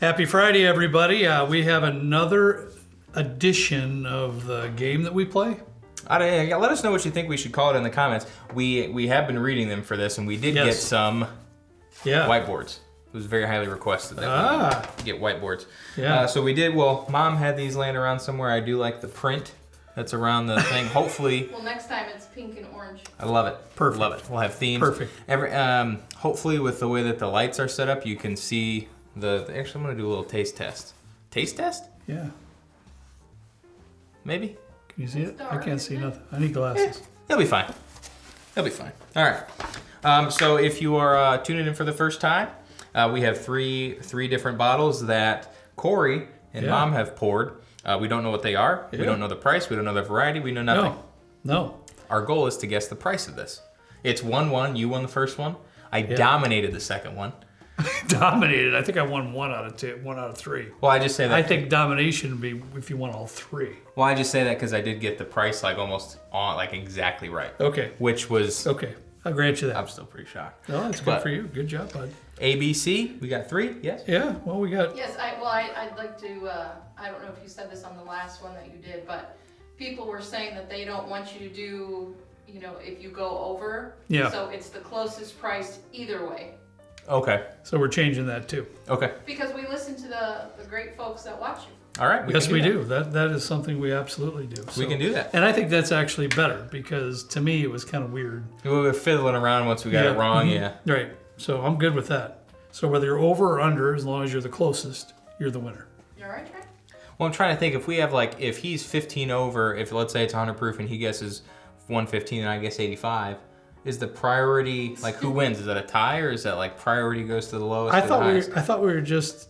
Happy Friday, everybody. We have another edition of the game that we play. Let us know what you think we should call it in the comments. We have been reading them for this, and we did get some whiteboards. It was very highly requested that we get whiteboards. Yeah. So we did. Well, Mom had these laying around somewhere. I do like the print that's around the thing. Hopefully. Well, next time it's pink and orange. I love it. Perfect. Love it. We'll have themes. Perfect. Hopefully, with the way that the lights are set up, you can see actually, I'm gonna do a little taste test. Taste test? Yeah. Maybe. Can you see it? I can't see nothing. I need glasses. They'll be fine. They'll be fine. All right. So if you are tuning in for the first time, we have three different bottles that Corey and Mom have poured. We don't know what they are. We don't know the price. We don't know the variety. We know nothing. No. Our goal is to guess the price of this. It's 1-1. You won the first one. I dominated the second one. Dominated. I think I won 1 out of 3. Well, I just say that. I think domination would be if you won all 3. Well, I just say that because I did get the price almost exactly right. Okay. Which was. Okay. I'll grant you that. I'm still pretty shocked. No, that's good for you. Good job, bud. ABC, we got 3. Yes. Yeah. Well, we got. Yes. I'd like to. I don't know if you said this on the last one that you did, but people were saying that they don't want you to do. If you go over. Yeah. So it's the closest price either way. Okay. So we're changing that too. Okay. Because we listen to the great folks that watch you. All right. Yes, we do. That is something we absolutely do. So, we can do that. And I think that's actually better because to me it was kind of weird. We were fiddling around once we got it wrong. Mm-hmm. Yeah. Right. So I'm good with that. So whether you're over or under, as long as you're the closest, you're the winner. You all right, Trey? Well, I'm trying to think if we have if he's 15 over, if let's say it's 100 proof and he guesses 115 and I guess 85. Is the priority who wins? Is that a tie or is that priority goes to the lowest? I thought we were just.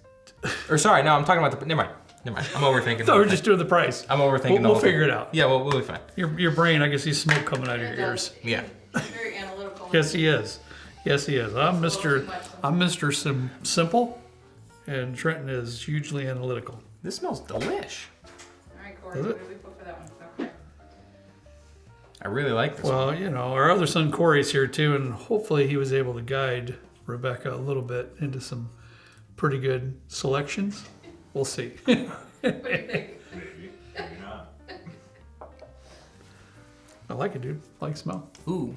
Or sorry, no, I'm talking about the. Never mind. I'm overthinking. I thought we were just doing the price. I'm overthinking. We'll figure it out. Yeah, we'll be fine. Your brain, I can see smoke coming out of your ears. Yeah. He's very analytical. Yes, he is. Yes, he is. I'm Mr. Simple, and Trenton is hugely analytical. This smells delish. All right, Corey. What did we put for that one? Okay. I really like this one. Well, our other son Corey's here too, and hopefully he was able to guide Rebecca a little bit into some pretty good selections. We'll see. What do you think? I like it, dude. I like the smell. Ooh.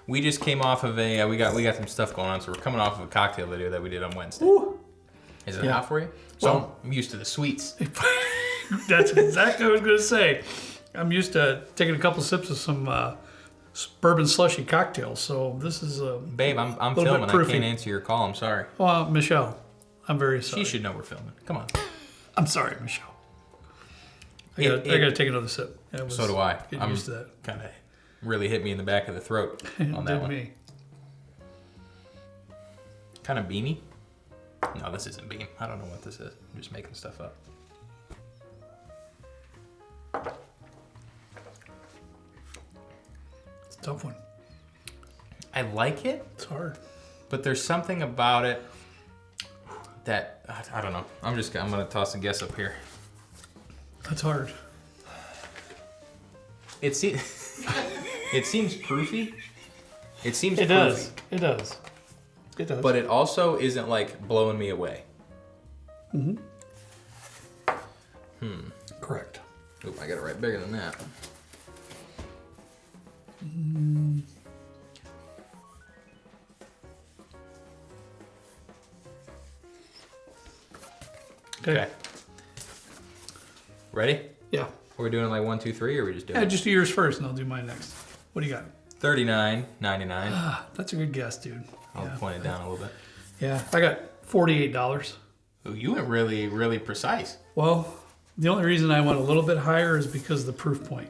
We just came off of we got some stuff going on, so we're coming off of a cocktail video that we did on Wednesday. Ooh. Is it hot for you? So I'm used to the sweets. That's exactly what I was going to say. I'm used to taking a couple sips of some bourbon slushy cocktails, so this is Babe, I'm filming. I can't answer your call. I'm sorry. Well, Michelle, I'm very sorry. She should know we're filming. Come on. I'm sorry, Michelle. I got to take another sip. So do I. Getting used to that. Kind of really hit me in the back of the throat on that one. Me. Kind of beamy. No, this isn't beam. I don't know what this is. I'm just making stuff up. It's a tough one. I like it. It's hard. But there's something about it that, I don't know. I'm going to toss a guess up here. That's hard. It seems proofy. It seems It proofy. does. It does. It does. But it also isn't blowing me away. Correct. Oop, I got it right bigger than that. Okay. Ready? Yeah. Are we doing 1, 2, 3, or are we just doing Yeah, just do yours first, and I'll do mine next. What do you got? $39.99. That's a good guess, dude. I'll point it down a little bit. Yeah, I got $48. Ooh, you went really, really precise. Well, the only reason I went a little bit higher is because of the proof point.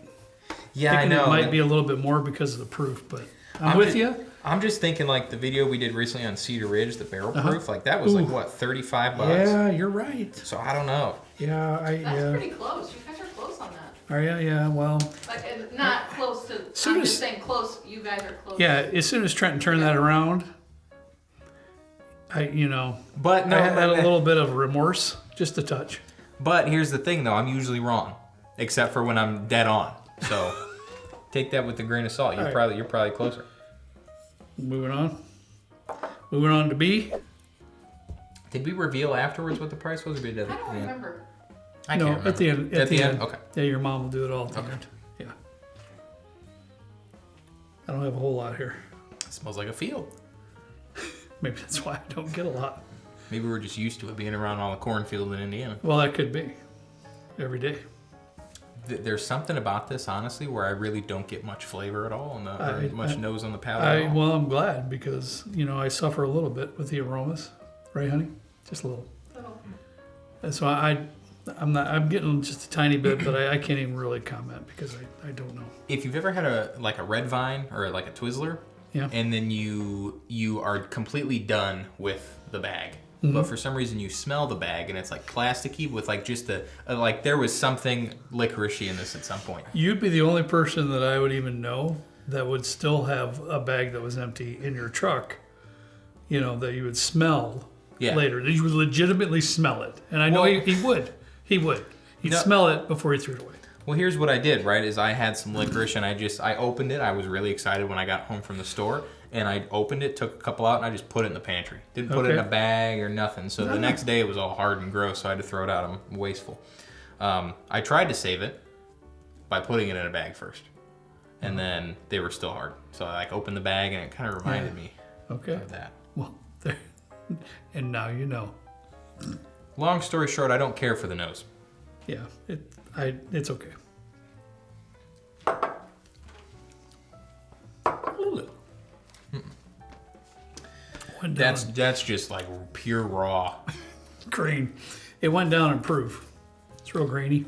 Yeah, I know. It might be a a little bit more because of the proof, but I'm with you. I'm just thinking the video we did recently on Cedar Ridge, the barrel proof, that was what, $35? Yeah, you're right. So I don't know. Yeah, That's pretty close. You guys are close on that. Are you? Yeah, well. Not close to. I'm just saying close. You guys are close. Yeah, as soon as Trenton turned that around, But no, I had a little bit of remorse, just a touch. But here's the thing, though. I'm usually wrong, except for when I'm dead on. So take that with a grain of salt. You're probably closer. Moving on. Moving on to B. Did we reveal afterwards what the price was? Or did we I don't remember. I No, can't remember. at the end. At the end? Okay. Yeah, your mom will do it all at the Okay. end. Yeah. I don't have a whole lot here. It smells like a field. Maybe that's why I don't get a lot. Maybe we're just used to it being around all the cornfield in Indiana. Well, that could be. Every day. There's something about this, honestly, where I really don't get much flavor at all, and much nose on the palate. At all. Well, I'm glad because I suffer a little bit with the aromas, right, honey? Just a little. And so I'm getting just a tiny bit, but I can't even really comment because I don't know. If you've ever had a red vine or like a Twizzler, Yeah. and then you are completely done with the bag, but for some reason you smell the bag and it's like plasticky with like just like there was something licoricey in this at some point. You'd be the only person that I would even know that would still have a bag that was empty in your truck, that you would smell later. That you would legitimately smell it. And I know he would. He would. He'd smell it before he threw it away. Well, here's what I did, right, is I had some licorice and I opened it. I was really excited when I got home from the store. And I opened it, took a couple out, and I just put it in the pantry. Didn't put it in a bag or nothing. So the next day it was all hard and gross, so I had to throw it out. I'm wasteful. I tried to save it by putting it in a bag first. And then they were still hard. So I opened the bag and it kind of reminded me of that. Well, there. And now you know. Long story short, I don't care for the nose. Yeah, it's okay. That's just like pure raw. Grain. It went down in proof. It's real grainy.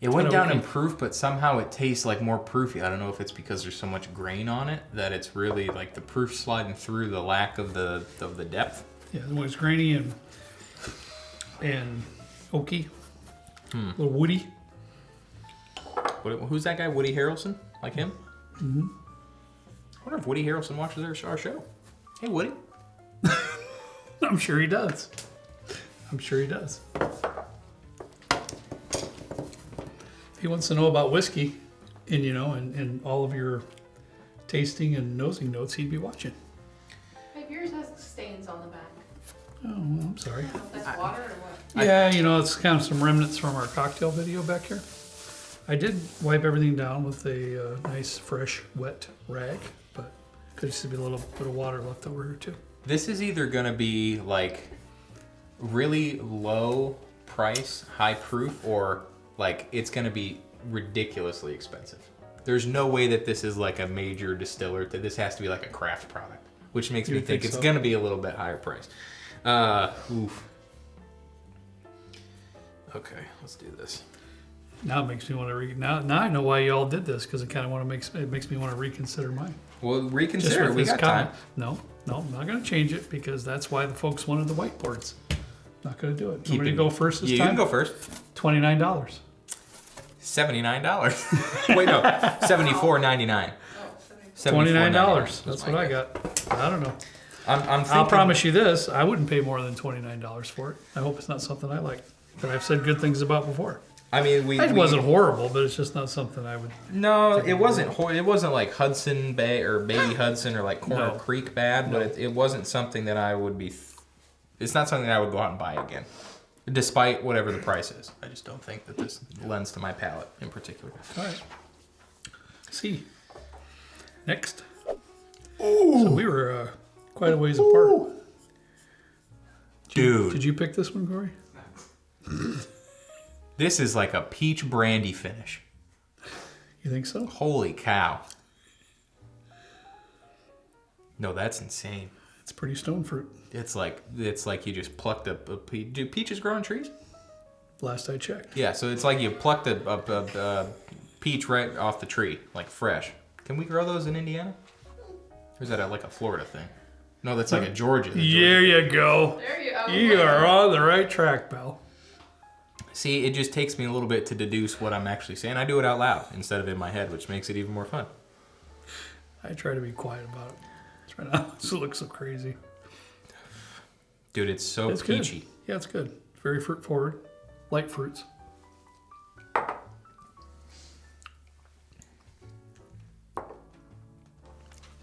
It went down in proof, but somehow it tastes like more proofy. I don't know if it's because there's so much grain on it that it's really like the proof sliding through the lack of the depth. Yeah, it was grainy and oaky. A little woody. Who's that guy? Woody Harrelson? Like him? Mm-hmm. I wonder if Woody Harrelson watches our show. Hey, Woody. I'm sure he does. I'm sure he does. If he wants to know about whiskey and, and all of your tasting and nosing notes, he'd be watching. Hey, yours has stains on the back. Oh, well, I'm sorry. I don't know if that's water or what. Yeah, it's kind of some remnants from our cocktail video back here. I did wipe everything down with a nice, fresh, wet rag, but could just be a little bit of water left over here, too. This is either going to be like really low price, high proof, or like it's going to be ridiculously expensive. There's no way that this is like a major distiller. That this has to be like a craft product, which makes me think it's going to be a little bit higher price. Oof. Okay, let's do this. Now it makes me want to now I know why you all did this, because it kind of makes me want to reconsider mine. Well, reconsider. Just We got time. No, I'm not going to change it because that's why the folks wanted the whiteboards. Not going to do it. You want me to go first this time? You can go first. $29. $79. Wait, no, $74.99. $29. That's what I got. I don't know. I'll promise you this: I wouldn't pay more than $29 for it. I hope it's not something I like that I've said good things about before. I mean, it wasn't horrible, but it's just not something I would. No, it wasn't. It wasn't like Hudson Bay or Baby Hudson or like Corner Creek bad, but it wasn't something that I would be. It's not something that I would go out and buy again, despite whatever the price is. I just don't think that this lends to my palate in particular. All right. See. Next. Ooh. So we were quite a ways apart. Dude. Did you pick this one, Corey? This is like a peach brandy finish. You think so? Holy cow. No, that's insane. It's pretty stone fruit. It's like you just plucked a peach. Do peaches grow on trees? Last I checked. Yeah, so it's like you plucked a peach right off the tree, like fresh. Can we grow those in Indiana? Or is that like a Florida thing? No, that's like a Georgia. There you go. There you go. You are on the right track, pal. See, it just takes me a little bit to deduce what I'm actually saying. I do it out loud instead of in my head, which makes it even more fun. I try to be quiet about it. Try not to look so crazy. Dude, it's so peachy. Good. Yeah, it's good. Very fruit forward. Light fruits.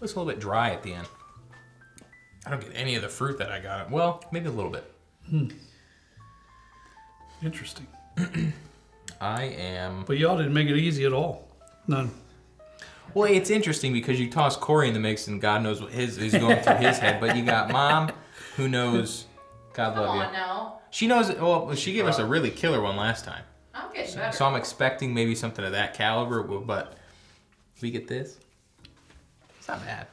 It's a little bit dry at the end. I don't get any of the fruit that I got. Well, maybe a little bit. Interesting. I am... But y'all didn't make it easy at all. None. Well, it's interesting because you toss Corey in the mix and God knows what is going through his head. But you got Mom, who knows... God love you. Come on now. She knows... Well, she gave us a really killer one last time. I'm getting better. So I'm expecting maybe something of that caliber. But we get this. It's not bad.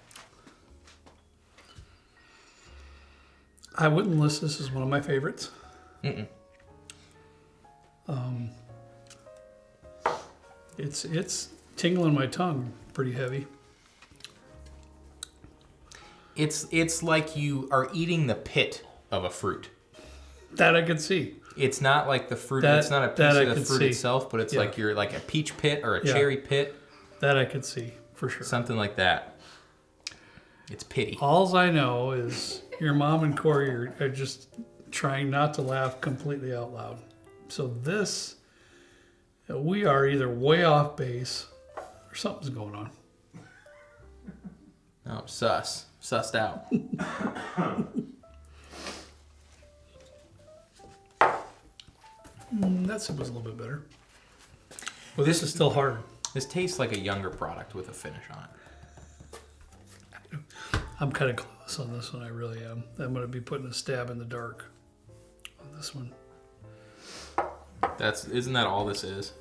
I wouldn't list this as one of my favorites. It's tingling my tongue pretty heavy. It's like you are eating the pit of a fruit. That I could see. It's not like the fruit. It's not a piece of the fruit see. itself, but it's like you're like a peach pit or a Yeah. cherry pit. That I could see for sure. Something like that. It's pity. Alls I know is your mom and Corey are just trying not to laugh completely out loud. So this, we are either way off base or something's going on. Oh, sussed out. That sip was a little bit better. Well, this is still hard. This tastes like a younger product with a finish on it. I'm kind of close on this one. I really am. I'm going to be putting a stab in the dark on this one. Isn't that all this is?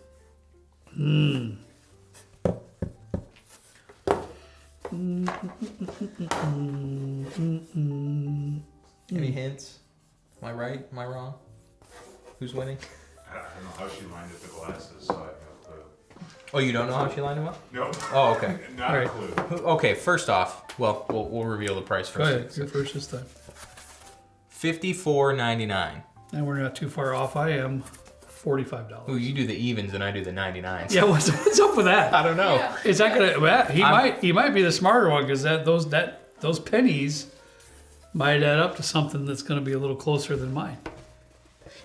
Any hints? Am I right? Am I wrong? Who's winning? I don't know how she lined up the glasses, so I have no clue. Oh, you don't know how she lined them up? Nope. Oh, okay. Not All a right. clue. Okay, first off, well, we'll reveal the price Go first. ahead. You're first this time. $54.99. And we're not too far off. I am $45. Ooh, you do the evens and I do the 99s. Yeah, what's up with that? I don't know. Yeah. Is that gonna? Well, he might be the smarter one because those pennies might add up to something that's gonna be a little closer than mine.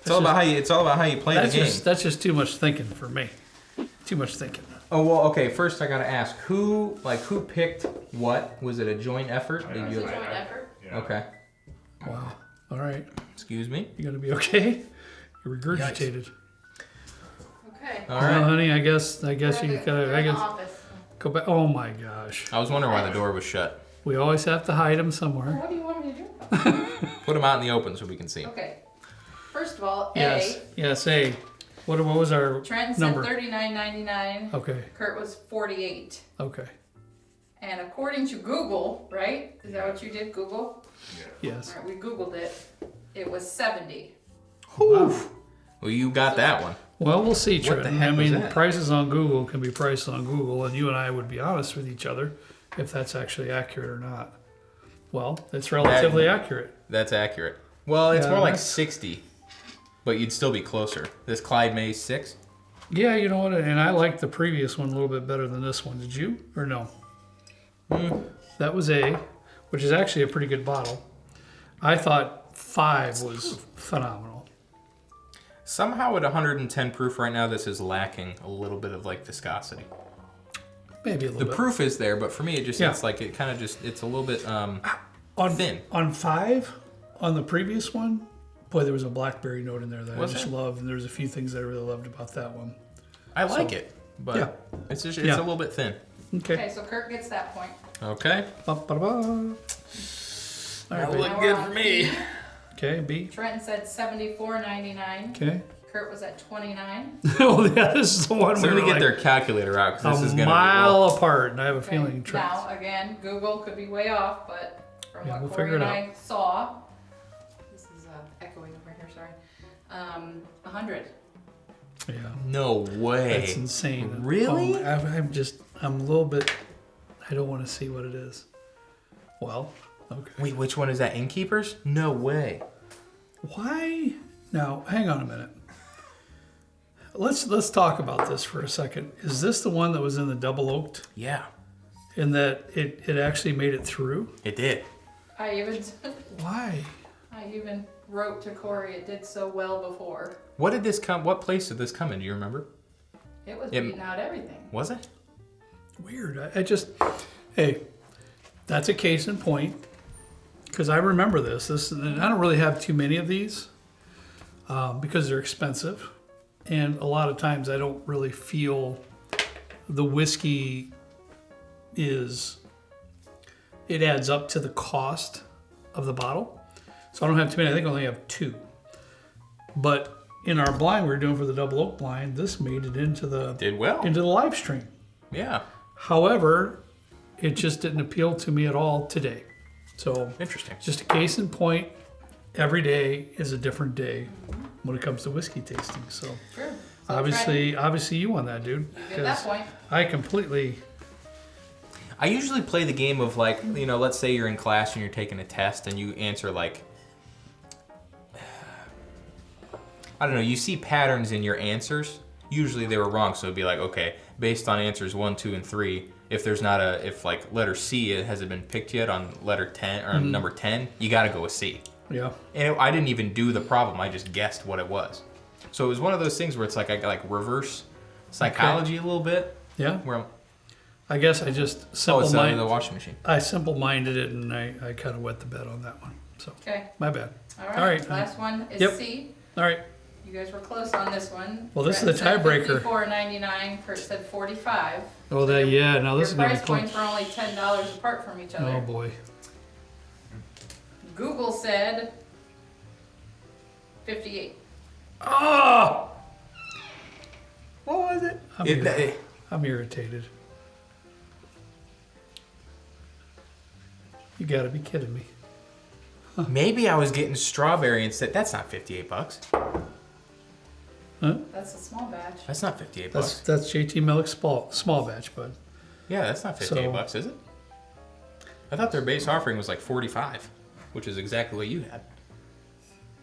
It's all about how you play the That's game. that's just too much thinking for me. Too much thinking. Oh well, okay. First, I gotta ask who picked what? Was it a joint effort? Did It's you? a joint effort. Yeah. Okay. Wow. All right. Excuse me. You gonna be okay? You regurgitated. Okay. All Well, right. honey, I guess you We're in gotta. the I guess office. go back. Oh my gosh. I was wondering why the door was shut. We always have to hide them somewhere. What do you want me to do? Put them out in the open so we can see. Okay. First of all, Yes. Yes. Hey. What was our Trenton number? said $39.99. Okay. Kurt was $48. Okay. And according to Google, right? Is that what you did? Google? Yes. All right, we Googled it. It was $70. Wow. Well, you got that one. Well, we'll see, What Trent. the heck I was mean, that? prices on Google can be prices on Google, and you and I would be honest with each other if that's actually accurate or not. Well, it's relatively accurate. That's accurate. Well, it's Yeah, more like that's- 60, but you'd still be closer. This Clyde Mays 6. Yeah, you know what? And I liked the previous one a little bit better than this one. Did you? Or no? That was A, which is actually a pretty good bottle. I thought 5 was phenomenal. Somehow at 110 proof right now, this is lacking a little bit of like viscosity. Maybe a little The bit. proof is there, but for me, it just Yeah. it's like it kind of just it's a little bit on thin. On 5, on the previous one, boy, there was a blackberry note in there that Was I just there? loved, and there's a few things that I really loved about that one. I like it, but Yeah. it's just Yeah. a little bit thin. Okay. Okay, so Kurt gets that point. Okay. Ba-ba-ba. All right, That babe. looked good for me. Okay, B. Trenton said $74.99. Okay. Kurt was at $29. Oh, yeah, this is the one So we we were get like their calculator out because this is a gonna mile apart, and I have a Okay, feeling Trent. now, again, Google could be way off, but from Yeah, what we'll Corey figure and it I saw, this is echoing over here, sorry, 100. Yeah, be no way. that's insane. Really? I'm a little bit. I don't want to see what it is. Well, okay. Wait, which one is that? Innkeepers? No way. Why? Now, hang on a minute. Let's talk about this for a second. Is this the one that was in the double oaked, Yeah, in that it actually made it through? it did. I Why? even wrote to Corey, it did so well before. What did this come? What place did this come in? Do you remember? It was It- beating out everything. Was it? Weird. I just, hey, that's a case in point. because I remember this. And I don't really have too many of these because they're expensive. And a lot of times I don't really feel the whiskey it adds up to the cost of the bottle. So I don't have too many. I think I only have 2. But in our blind we were doing for the double oak blind, this made it into the live stream. Yeah. However, it just didn't appeal to me at all today. So interesting. Just a case in point, every day is a different day when it comes to whiskey tasting. So True. obviously you won that, dude. You get that point. I usually play the game of like, let's say you're in class and you're taking a test and you answer like, I don't know, you see patterns in your answers. Usually they were wrong, so it'd be like, okay, based on answers 1, 2, and 3, if like letter C hasn't been picked yet on letter 10 or number 10, you got to go with C. Yeah. And I didn't even do the problem; I just guessed what it was. So it was one of those things where it's like I got like reverse psychology a little bit. Yeah. Where I guess I just it's the washing machine. I simple-minded it, and I kind of wet the bed on that one. So Okay. my bad. All right. Last one is Yep. C. All right. You guys were close on this one. Well, this is the Brett said tiebreaker. $54.99. Kurt said $45. Oh, now this is Your going to price be points close. were only $10 apart from each other. Oh boy. Google said 58. Oh! What was it? I'm irritated. You got to be kidding me. Maybe I was getting strawberry instead. That's not $58. Huh? That's a small batch. That's not $58. That's JT Milk small batch, bud. Yeah, that's not $58, is it? I thought their base offering was like $45, which is exactly what you had.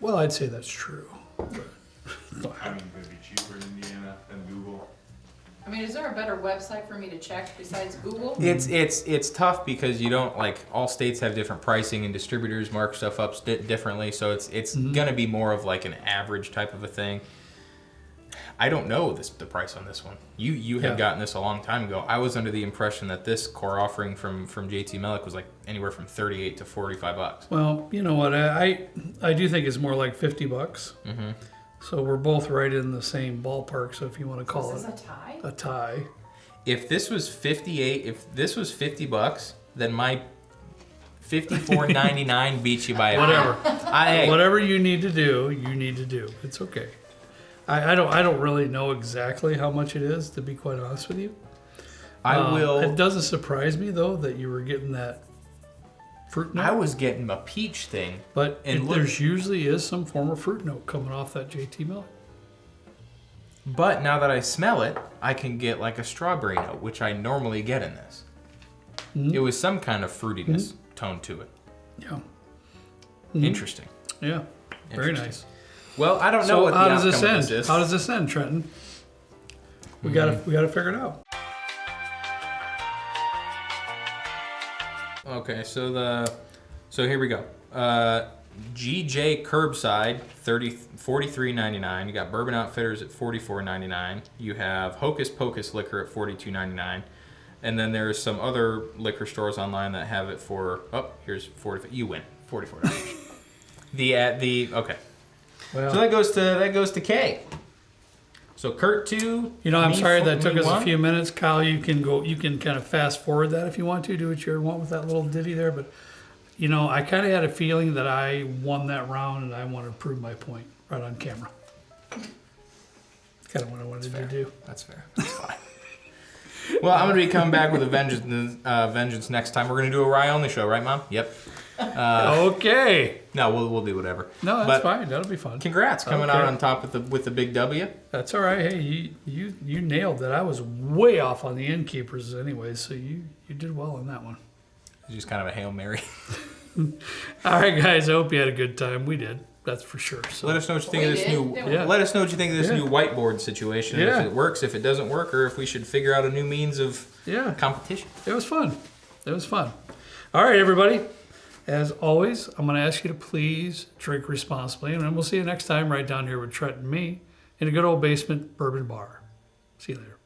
Well, I'd say that's true. I mean, could it be cheaper in Indiana than Google? I mean, is there a better website for me to check besides Google? It's tough because you don't like all states have different pricing and distributors mark stuff up differently, so it's gonna be more of like an average type of a thing. I don't know the price on this one. You had gotten this a long time ago. I was under the impression that this core offering from JT Mellick was like anywhere from $38 to $45. Well, you know what? I do think it's more like $50. Mm-hmm. So we're both right in the same ballpark. So if you want to call Is it this a tie? a tie, If this was $50, then my $54.99 beats you by whatever, I whatever you need to do, you need to do. It's okay. I don't really know exactly how much it is, to be quite honest with you. I will. It doesn't surprise me though that you were getting that fruit note. I was getting a peach thing, But and there's usually is some form of fruit note coming off that JT milk. but now that I smell it, I can get like a strawberry note, which I normally get in this. It was some kind of fruitiness tone to it. Yeah. Interesting. Yeah. Very Interesting. nice. Well, I don't know So what the how does outcome this of end? this is. How does this end, Trenton? We gotta figure it out. Okay, so here we go. GJ Curbside, $43.99. You got Bourbon Outfitters at $44.99. You have Hocus Pocus Liquor at $42.99. And then there's some other liquor stores online that have it for, here's 40. You win, $44. Okay. Well, So that goes to K. So Kurt 2. I'm me sorry fo- that took me us a 1. few minutes. Kyle, you can kind of fast forward that if you want to, do what you want with that little ditty there. But, I kind of had a feeling that I won that round and I want to prove my point right on camera. Kind of what I wanted to do. That's fair. That's fine. Well, I'm going to be coming back with a vengeance next time. We're going to do a rye only show, right, Mom? Yep. Okay. No, we'll do whatever. No, that's fine. That'll be fun. Congrats coming out on top with the big W. That's all right. Hey, you nailed that. I was way off on the innkeepers anyway, so you did well on that one. It's just kind of a Hail Mary. All right, guys. I hope you had a good time. We did. That's for sure. So Let us know what you think of this new. Yeah. Let us know what you think of this Yeah. new whiteboard situation. Yeah. If it works, if it doesn't work, or if we should figure out a new means of competition. It was fun. It was fun. All right, everybody. As always, I'm going to ask you to please drink responsibly, and then we'll see you next time right down here with Trent and me in a good old basement bourbon bar. See you later.